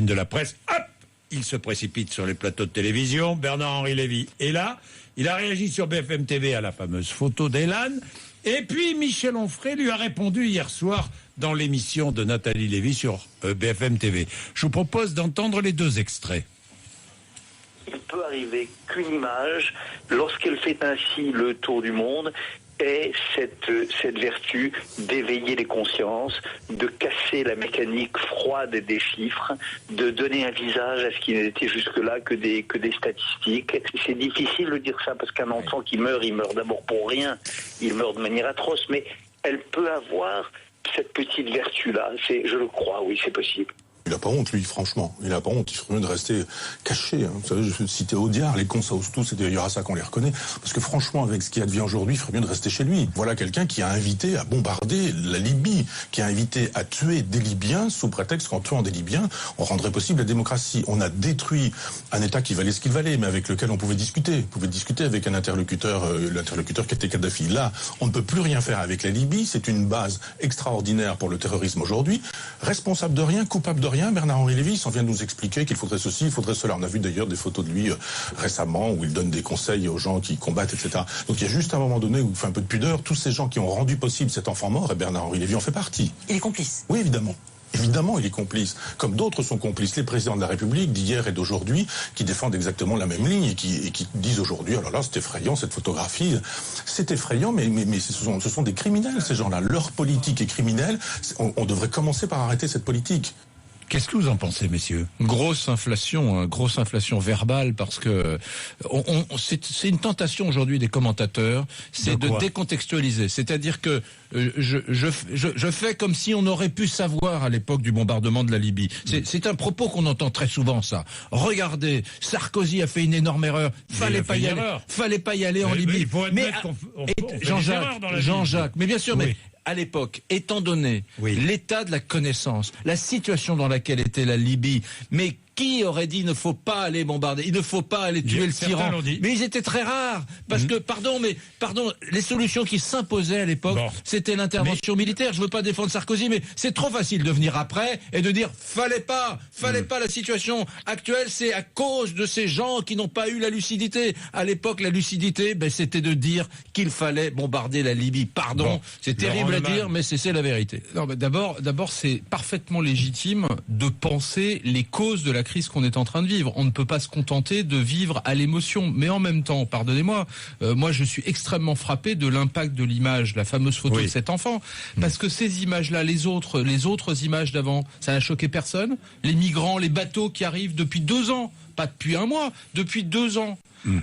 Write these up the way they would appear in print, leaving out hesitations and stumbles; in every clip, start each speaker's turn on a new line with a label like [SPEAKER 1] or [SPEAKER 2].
[SPEAKER 1] de la presse, hop, il se précipite sur les plateaux de télévision. Bernard-Henri Lévy est là. Il a réagi sur BFM TV à la fameuse photo d'Elan. Et puis Michel Onfray lui a répondu hier soir dans l'émission de Nathalie Lévy sur BFM TV. Je vous propose d'entendre les 2 extraits.
[SPEAKER 2] Il peut arriver qu'une image, lorsqu'elle fait ainsi le tour du monde, ait cette vertu d'éveiller les consciences, de casser la mécanique froide des chiffres, de donner un visage à ce qui n'était jusque-là que des statistiques. C'est difficile de dire ça parce qu'un enfant qui meurt, il meurt d'abord pour rien, il meurt de manière atroce, mais elle peut avoir cette petite vertu-là. Je le crois, oui, c'est possible.
[SPEAKER 3] Il n'a pas honte, lui, franchement. Il n'a pas honte. Il ferait mieux de rester caché. Hein. Vous savez, je citais Audiard, les cons, ça ose tous, c'est d'ailleurs à ça qu'on les reconnaît. Parce que franchement, avec ce qui advient aujourd'hui, il ferait mieux de rester chez lui. Voilà quelqu'un qui a invité à bombarder la Libye, qui a invité à tuer des Libyens sous prétexte qu'en tuant des Libyens, on rendrait possible la démocratie. On a détruit un État qui valait ce qu'il valait, mais avec lequel on pouvait discuter. On pouvait discuter avec un interlocuteur, l'interlocuteur qui était Kadhafi. Là, on ne peut plus rien faire avec la Libye. C'est une base extraordinaire pour le terrorisme aujourd'hui. Responsable de rien, coupable de rien. Bernard-Henri Lévy s'en vient de nous expliquer qu'il faudrait ceci, il faudrait cela. On a vu d'ailleurs des photos de lui récemment où il donne des conseils aux gens qui combattent, etc. Donc il y a juste un moment donné où il fait un peu de pudeur. Tous ces gens qui ont rendu possible cet enfant mort, et Bernard-Henri Lévy en fait partie.
[SPEAKER 4] Il est complice.
[SPEAKER 3] Oui, évidemment. Évidemment, il est complice. Comme d'autres sont complices. Les présidents de la République d'hier et d'aujourd'hui qui défendent exactement la même ligne et qui disent aujourd'hui, oh là là, c'est effrayant cette photographie. C'est effrayant, mais ce sont des criminels, ces gens-là. Leur politique est criminelle. On devrait commencer par arrêter cette politique.
[SPEAKER 1] Qu'est-ce que vous en pensez, messieurs?
[SPEAKER 5] Grosse inflation verbale, parce que c'est une tentation aujourd'hui des commentateurs, c'est de décontextualiser. C'est-à-dire que je fais comme si on aurait pu savoir à l'époque du bombardement de la Libye. C'est un propos qu'on entend très souvent, ça. Regardez, Sarkozy a fait une énorme erreur. Fallait pas y aller en Libye.
[SPEAKER 1] Mais
[SPEAKER 5] Jean-Jacques, mais bien sûr,
[SPEAKER 1] oui.
[SPEAKER 5] mais à l'époque, étant donné l'état de la connaissance, la situation dans laquelle était la Libye, mais qui aurait dit il ne faut pas aller bombarder, il ne faut pas aller tuer le tyran? Mais ils étaient très rares, parce que, pardon, les solutions qui s'imposaient à l'époque, c'était l'intervention militaire. Je veux pas défendre Sarkozy, mais c'est trop facile de venir après et de dire fallait pas. La situation actuelle, c'est à cause de ces gens qui n'ont pas eu la lucidité. À l'époque, la lucidité, c'était de dire qu'il fallait bombarder la Libye. Pardon, c'est terrible à dire, mais c'est la vérité.
[SPEAKER 6] Non, d'abord, c'est parfaitement légitime de penser les causes de la crise qu'on est en train de vivre. On ne peut pas se contenter de vivre à l'émotion. Mais en même temps, pardonnez-moi, moi je suis extrêmement frappé de l'impact de l'image, la fameuse photo de cet enfant. Parce que ces images-là, les autres images d'avant, ça n'a choqué personne. Les migrants, les bateaux qui arrivent depuis 2 ans, pas depuis 1 mois, depuis 2 ans.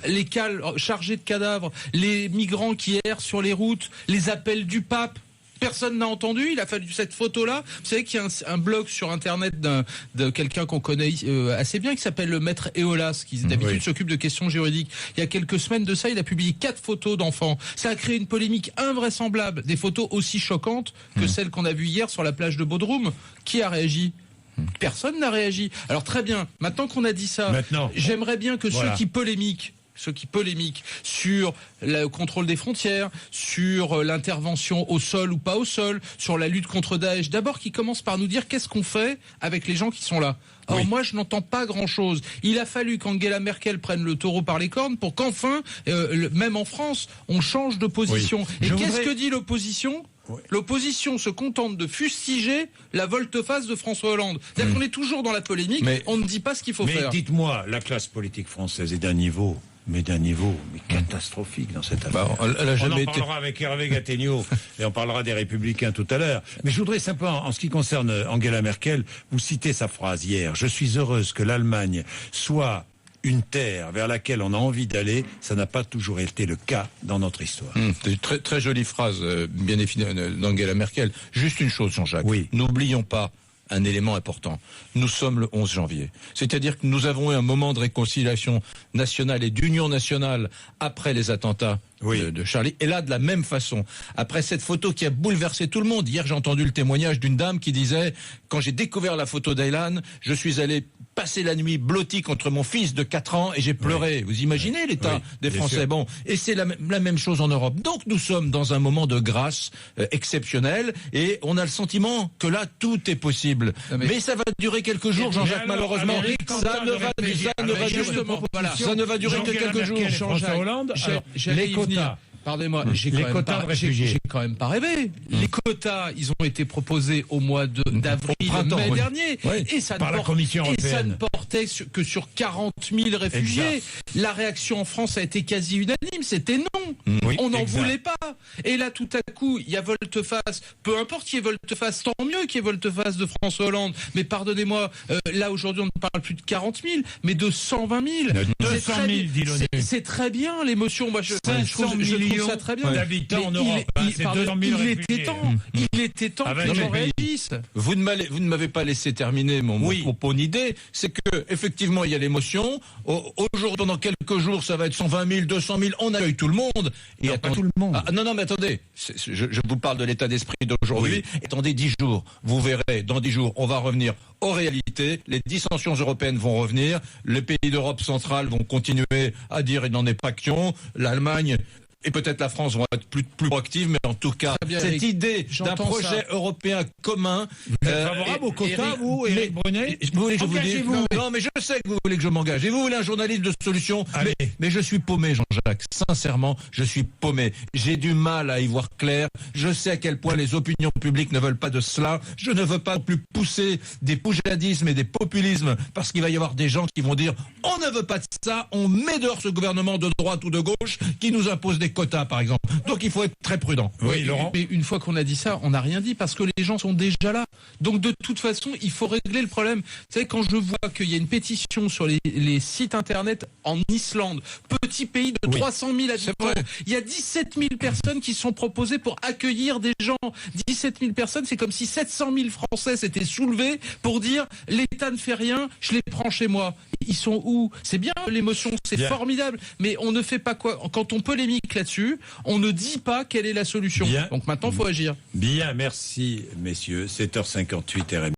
[SPEAKER 6] Les cales chargées de cadavres, les migrants qui errent sur les routes, les appels du pape. Personne n'a entendu, il a fallu cette photo-là. Vous savez qu'il y a un blog sur Internet de quelqu'un qu'on connaît assez bien, qui s'appelle le maître Eolas, qui d'habitude s'occupe de questions juridiques. Il y a quelques semaines de ça, il a publié 4 photos d'enfants. Ça a créé une polémique invraisemblable. Des photos aussi choquantes que celles qu'on a vues hier sur la plage de Bodrum. Qui a réagi ? Personne n'a réagi. Alors très bien, maintenant qu'on a dit ça, j'aimerais bien que ceux qui polémiquent sur le contrôle des frontières, sur l'intervention au sol ou pas au sol, sur la lutte contre Daesh, d'abord qu'ils commencent par nous dire qu'est-ce qu'on fait avec les gens qui sont là. Or moi je n'entends pas grand-chose. Il a fallu qu'Angela Merkel prenne le taureau par les cornes pour qu'enfin, même en France, on change de position. Et qu'est-ce que dit l'opposition ? L'opposition se contente de fustiger la volte-face de François Hollande. C'est-à-dire qu'on est toujours dans la polémique, mais on ne dit pas ce qu'il faut faire.
[SPEAKER 1] Mais dites-moi, la classe politique française est d'un niveau catastrophique dans cette affaire. On en parlera avec Hervé Gattegno et on parlera des Républicains tout à l'heure. Mais je voudrais simplement, en ce qui concerne Angela Merkel, vous citez sa phrase hier. Je suis heureuse que l'Allemagne soit une terre vers laquelle on a envie d'aller. Ça n'a pas toujours été le cas dans notre histoire.
[SPEAKER 5] C'est une très, très jolie phrase, bien définie d'Angela Merkel. Juste une chose, Jean-Jacques. N'oublions pas un élément important. Nous sommes le 11 janvier. C'est-à-dire que nous avons eu un moment de réconciliation nationale et d'union nationale après les attentats de Charlie. Et là, de la même façon, après cette photo qui a bouleversé tout le monde. Hier, j'ai entendu le témoignage d'une dame qui disait « Quand j'ai découvert la photo d'Aylan, je suis allé passé la nuit blotti contre mon fils de 4 ans et j'ai pleuré. Vous imaginez l'état des Français?
[SPEAKER 1] Sûr.
[SPEAKER 5] Bon, et c'est la même chose en Europe. Donc nous sommes dans un moment de grâce exceptionnel et on a le sentiment que là tout est possible. Mais ça va durer quelques jours, Jean-Jacques, malheureusement. Ça ne va durer que quelques jours.
[SPEAKER 1] François Hollande, les quotas.
[SPEAKER 6] Pardonnez-moi, j'ai quand même pas rêvé. Les quotas, ils ont été proposés au mois d'avril, mai dernier. Et ça ne portait que sur 40 000 réfugiés. La réaction en France a été quasi unanime. C'était non. On n'en voulait pas. Et là, tout à coup, il y a volte-face. Peu importe qu'il y ait volte-face, tant mieux qu'il y ait volte-face de François Hollande. Mais pardonnez-moi, là, aujourd'hui, on ne parle plus de 40 000, mais de 120 000.
[SPEAKER 1] 200 000, dit l'ONU.
[SPEAKER 6] C'est très bien, l'émotion. Moi, je trouve ça très bien.
[SPEAKER 1] D'habitants en Europe.
[SPEAKER 6] Il était temps que les gens réagissent.
[SPEAKER 5] Vous ne m'avez pas laissé terminer mon propos d'idée. C'est que effectivement il y a l'émotion. Aujourd'hui, pendant quelques jours, ça va être 120 000, 200 000. On accueille tout le monde. Et
[SPEAKER 1] pas tout le monde.
[SPEAKER 5] Non, mais attendez. Je vous parle de l'état d'esprit d'aujourd'hui. Attendez 10 jours. Vous verrez, dans 10 jours, on va revenir aux réalités. Les dissensions européennes vont revenir. Les pays d'Europe centrale vont continuer à dire il n'en est pas question. L'Allemagne et peut-être la France vont être plus proactives, mais en tout cas, cette idée d'un projet européen commun...
[SPEAKER 1] Vous êtes favorable aux quotas, vous, Éric Brunet?
[SPEAKER 5] Vous voulez que je vous dise? Non, mais je sais que vous voulez que je m'engage. Et vous voulez un journaliste de solution? Mais je suis paumé, Jean-Jacques. Sincèrement, je suis paumé. J'ai du mal à y voir clair. Je sais à quel point les opinions publiques ne veulent pas de cela. Je ne veux pas plus pousser des poujadismes et des populismes, parce qu'il va y avoir des gens qui vont dire « On ne veut pas de ça, on met dehors ce gouvernement de droite ou de gauche qui nous impose des quotas, par exemple. » Donc il faut être très prudent.
[SPEAKER 6] Oui, Laurent. Mais une fois qu'on a dit ça, on n'a rien dit parce que les gens sont déjà là. Donc de toute façon, il faut régler le problème. Vous savez, quand je vois qu'il y a une pétition sur les sites internet en Islande, petit pays de 300 000 habitants, il y a 17 000 personnes qui sont proposées pour accueillir des gens. 17 000 personnes, c'est comme si 700 000 Français s'étaient soulevés pour dire l'État ne fait rien, je les prends chez moi. Ils sont où? C'est bien l'émotion, c'est formidable, mais on ne fait pas quoi? Quand on polémique là-dessus, on ne dit pas quelle est la solution. Donc maintenant, il faut agir.
[SPEAKER 1] Bien, merci messieurs. 7h58 RMC.